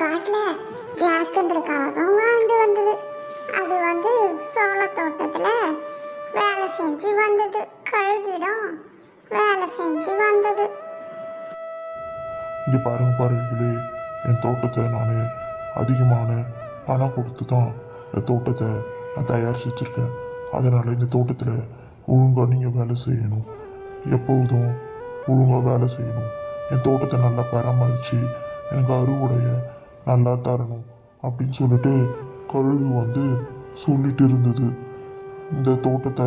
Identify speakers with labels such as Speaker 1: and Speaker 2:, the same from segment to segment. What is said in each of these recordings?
Speaker 1: காட்டில் ஜாக்குன்ற காகம் வாழ்ந்து வந்தது. அது சோள தோட்டத்தில் வேலை செஞ்சு வந்தது. கழுகிடம் வேலை செஞ்சு வந்தது.
Speaker 2: இங்கே பாருங்க பறவைகளே, என் தோட்டத்தை நான் அதிகமான பணம் கொடுத்து தான் இந்த தோட்டத்தை நான் தயாரித்து வச்சுருக்கேன். அதனால் இந்த தோட்டத்தில் ஒழுங்காக நீங்கள் வேலை செய்யணும். எப்பொழுதும் ஒழுங்காக வேலை செய்யணும். என் தோட்டத்தை நல்லா பராமரித்து எனக்கு அறுவடையை நல்லா தரணும் அப்படின்னு சொல்லிட்டு கழுகு சொல்லிட்டு இருந்தது. இந்த தோட்டத்தை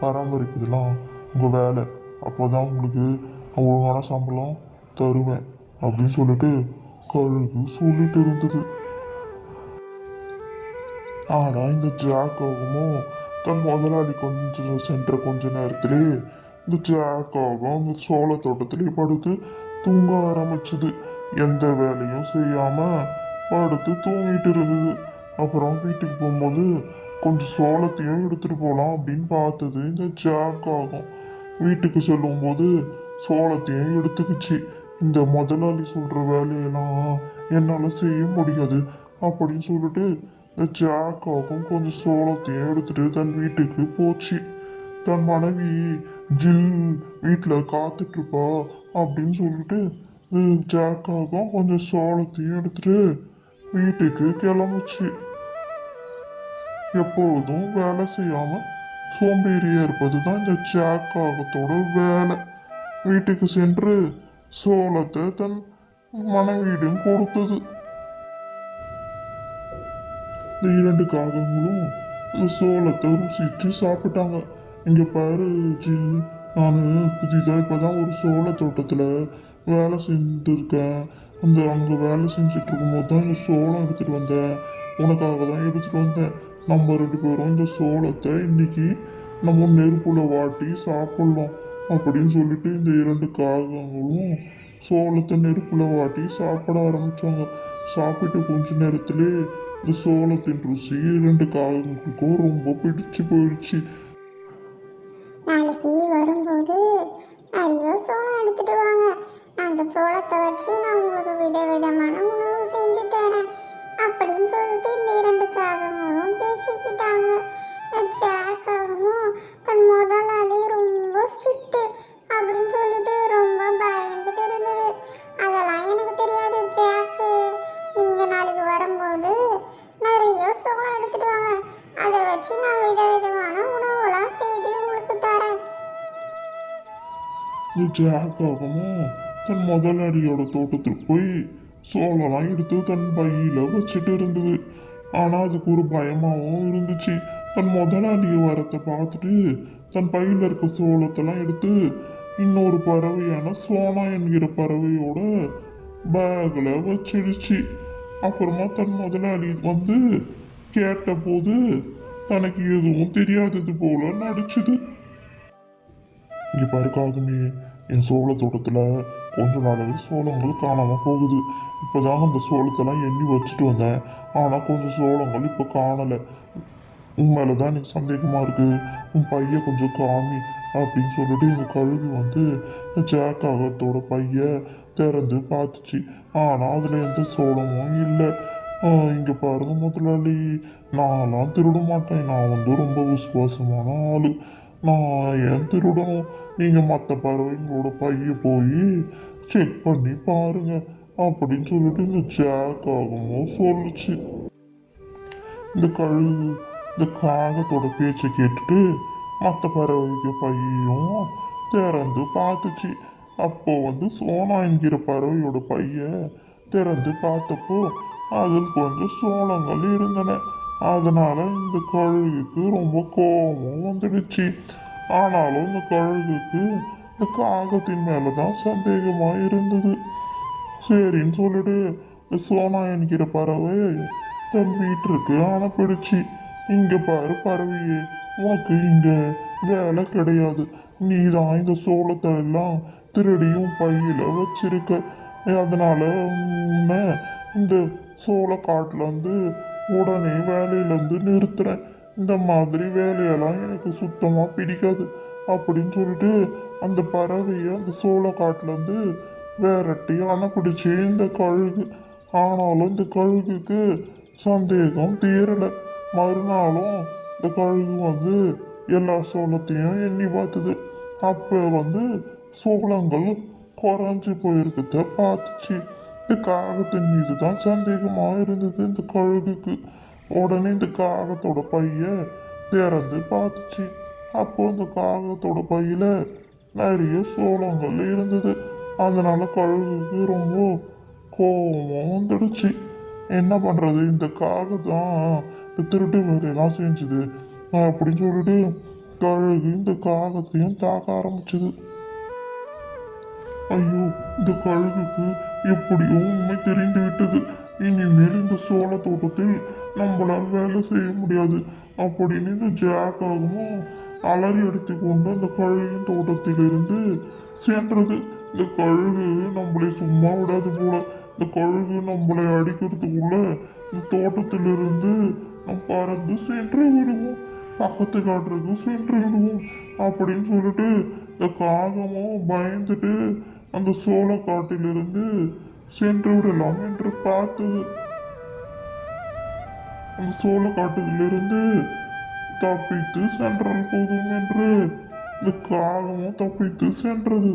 Speaker 2: பராமரிப்பதெல்லாம் உங்கள் வேலை, அப்போ தான் உங்களுக்கு நான் ஒழுங்கான சம்பளம் தருவேன் அப்படின்னு சொல்லிட்டு கழுகு சொல்லிட்டு இருந்தது. ஆனால் இந்த ஜாக்காகவும் தன் முதலாளி சென்ற கொஞ்ச நேரத்திலே இந்த ஜாக்காகவும் அந்த சோள தோட்டத்திலே படுத்து தூங்க ஆரம்பிச்சது. எந்த வேலையும் செய்யாமல் படுத்து தூங்கிட்டு இருந்தது. அப்புறம் வீட்டுக்கு போகும்போது கொஞ்சம் சோளத்தையும் எடுத்துகிட்டு போகலாம் அப்படின்னு பார்த்தது இந்த ஜாக்காகும். வீட்டுக்கு செல்லும்போது சோளத்தையும் எடுத்துக்கிச்சு. இந்த முதலாளி சொல்கிற வேலையெல்லாம் என்னால் செய்ய முடியாது அப்படின்னு சொல்லிட்டு இந்த ஜாக்காகும் கொஞ்சம் சோளத்தையும் எடுத்துட்டு தன் வீட்டுக்கு போச்சு. தன் மனைவி ஜில் வீட்டில் காத்துட்ருப்பா அப்படின்னு சொல்லிட்டு ஜாக்காகும் கொஞ்சம் சோளத்தையும் எடுத்துட்டு வீட்டுக்கு கிளம்புச்சு. எப்பொழுதும் வேலை செய்யாமல் சோம்பேறியாக இருப்பது தான் இந்த ஜாக்காகத்தோட வேலை. வீட்டுக்கு சென்று சோளத்தை தன் மனைவியிடம் கொடுத்தது. இந்த 2 காகங்களும் அந்த சோளத்தை ருசிச்சு சாப்பிட்டாங்க. இங்கே பாரு ஜில், நான் புதிதாக இப்போ தான் ஒரு சோள தோட்டத்தில் வேலை செஞ்சுருக்கேன். அங்கே வேலை செஞ்சுட்டு இருக்கும்போது தான் இந்த சோளம் எடுத்துகிட்டு வந்தேன். உனக்காக தான் எடுத்துகிட்டு வந்தேன். நம்ம 2 பேரும் இந்த சோளத்தை இன்னைக்கு நம்ம நெருப்புல வாட்டி சாப்பிட்லாம் அப்படின்னு சொல்லிட்டு இந்த 2 காகங்களும் சோளத்தை நெருப்புல வாட்டி சாப்பிட ஆரம்பித்தாங்க. சாப்பிட்டு கொஞ்ச நேரத்திலே இந்த சோளத்தின் ருசி 2 காகங்களுக்கும் ரொம்ப பிடிச்சு போயிடுச்சு.
Speaker 1: நாளைக்கு வரும்போது நிறைய சோளம் எடுத்துட்டு வாங்க. அந்த சோளத்தை வச்சு நான் உங்களுக்கு விதவிதமான உணவு செஞ்சு தரேன் அப்படின்னு சொல்லிட்டு இந்த 2 காகங்களும் பேசிக்கிட்டாங்க. ஜாக்காகவும் தன் முதலாளி ரொம்ப ஸ்ட்ரிக்ட் அப்படின்னு சொல்லிட்டு ரொம்ப பயந்துட்டு இருந்தது. அதெல்லாம் எனக்கு தெரியாது ஜாக்கு, நீங்கள் நாளைக்கு வரும்போது நிறைய சோளம் எடுத்துட்டு வாங்க. அதை வச்சு நான் விதவிதமான உணவுலாம் செய்து உங்களுக்கு தரேன்.
Speaker 2: இந்த ஜாக்காகவும் தன் முதலாளியோட தோட்டத்துக்கு போய் சோளம்லாம் எடுத்து தன் பையில் வச்சுட்டு இருந்தது. ஆனால் அதுக்கு ஒரு பயமாகவும் இருந்துச்சு. தன் முதலாளியை வரத்தை பார்த்துட்டு தன் பையில் இருக்க சோளத்தெல்லாம் எடுத்து இன்னொரு பறவையான சோனா என்கிற பறவையோட பேக்கில் வச்சிடுச்சு. அப்புறமா தன் முதலாளி கேட்டபோது தனக்கு எதுவும் தெரியாதது போல நடிச்சுது. இங்கே பாருக்காகுமே, என் சோள தோட்டத்தில் கொஞ்ச நாளாவே சோளங்கள் காணாமல் போகுது. இப்போதாங்க அந்த சோளத்தெல்லாம் எண்ணி வச்சுட்டு வந்தேன். ஆனால் கொஞ்சம் சோளங்கள் இப்போ காணலை. உன் மேலே தான் எனக்கு சந்தேகமாக இருக்குது. உன் பைய கொஞ்சம் காமி அப்படின்னு சொல்லிட்டு இந்த கழுகு இந்த ஜாக்காகத்தோட பைய திறந்து பார்த்துச்சு. ஆனால் அதில் எந்த சோளமும் இல்லை. இங்கே பாருங்க முதலாளி, நான்லாம் திருட மாட்டேன். நான் ரொம்ப விசுவாசமான ஆள். நான் ஏன் திருடணும்? நீங்கள் மற்ற பறவைங்களோட பைய போய் செக் பண்ணி பாருங்க அப்படின்னு சொல்லிட்டு இந்த ஜாக்காகவும் சொல்லுச்சு. இந்த கழுகு இந்த காகத்தோட பேச்சை கேட்டுட்டு மற்ற பறவைக்கு பையையும் திறந்து பார்த்துச்சு. அப்போ சோனா என்கிற பறவையோட பைய திறந்து பார்த்தப்போ அதில் கொஞ்சம் சோளங்கள் இருந்தன. அதனால இந்த கழுகுக்கு ரொம்ப கோபமும் வந்துடுச்சு. ஆனாலும் இந்த கழுகுக்கு இந்த காகத்தின் மேலே தான் சந்தேகமாக இருந்தது. சரின்னு சொல்லிட்டு இந்த சோனா என்கிற பறவை தன் வீட்டிற்கு அனுப்பிடுச்சு. இங்கே பாரு பறவையே, உனக்கு இங்கே வேலை கிடையாது. நீ தான் இந்த சோளத்தை எல்லாம் திருடியும் பையில் வச்சிருக்க. அதனால உன்னை இந்த சோளக்காட்டில் உடனே வேலையிலேருந்து நிறுத்துறேன். இந்த மாதிரி வேலையெல்லாம் எனக்கு சுத்தமாக பிடிக்காது அப்படின்னு சொல்லிட்டு அந்த பறவையை அந்த சோளக்காட்டிலேருந்து விரட்டி அனுப்பிடுச்சு இந்த கழுகு. ஆனாலும் இந்த கழுகுக்கு சந்தேகம் தீரலை. மறுநாளும் இந்த கழுகு வந்து எல்லா சோளத்தையும் எண்ணி பார்த்தது. அப்போ வந்து சோளங்கள் குறைஞ்சி போயிருக்கிறத பார்த்துச்சு. இந்த காகத்தின் மீது தான் சந்தேகமாக இருந்தது இந்த கழுகுக்கு. உடனே இந்த காகத்தோட பைய திறந்து பார்த்துச்சு. அப்போ இந்த காகத்தோட பையில நிறைய சோளங்கள் இருந்தது. அதனால கழுகுக்கு ரொம்ப கோபம் வந்துடுச்சு. என்ன பண்ணுறது, இந்த காகம் தான் இந்த திருட்டு வேலையெல்லாம் செஞ்சுது அப்படின்னு சொல்லிட்டு கழுகு இந்த காகத்தையும் தாக்க ஆரம்பிச்சுது. ஐயோ, இந்த கழுகுக்கு எப்படியோ உண்மை தெரிந்து விட்டது. இனிமேல் இந்த சோள தோட்டத்தில் நம்மளால் வேலை செய்ய முடியாது அப்படின்னு இந்த ஜாக்காகவும் அலறி அடித்து கொண்டு அந்த கழுகின் தோட்டத்திலிருந்து சென்றது. இந்த கழுகு நம்மளை சும்மா விடாது போல. இந்த கழுகு நம்மளை அடிக்கிறதுக்குள்ள இந்த தோட்டத்திலிருந்து நம் பறந்து சென்று விடுவோம், பக்கத்து காட்டுறதுக்கு சென்று விடுவோம் அப்படின்னு சொல்லிட்டு இந்த காகமும் பயந்துட்டு அந்த சோளக்காட்டிலிருந்து சென்று விடலாம் என்று பார்த்தது. அந்த சோளக்காட்டிலிருந்து தப்பித்து சென்றால் போதும் என்று இந்த காகமும் தப்பித்து சென்றது.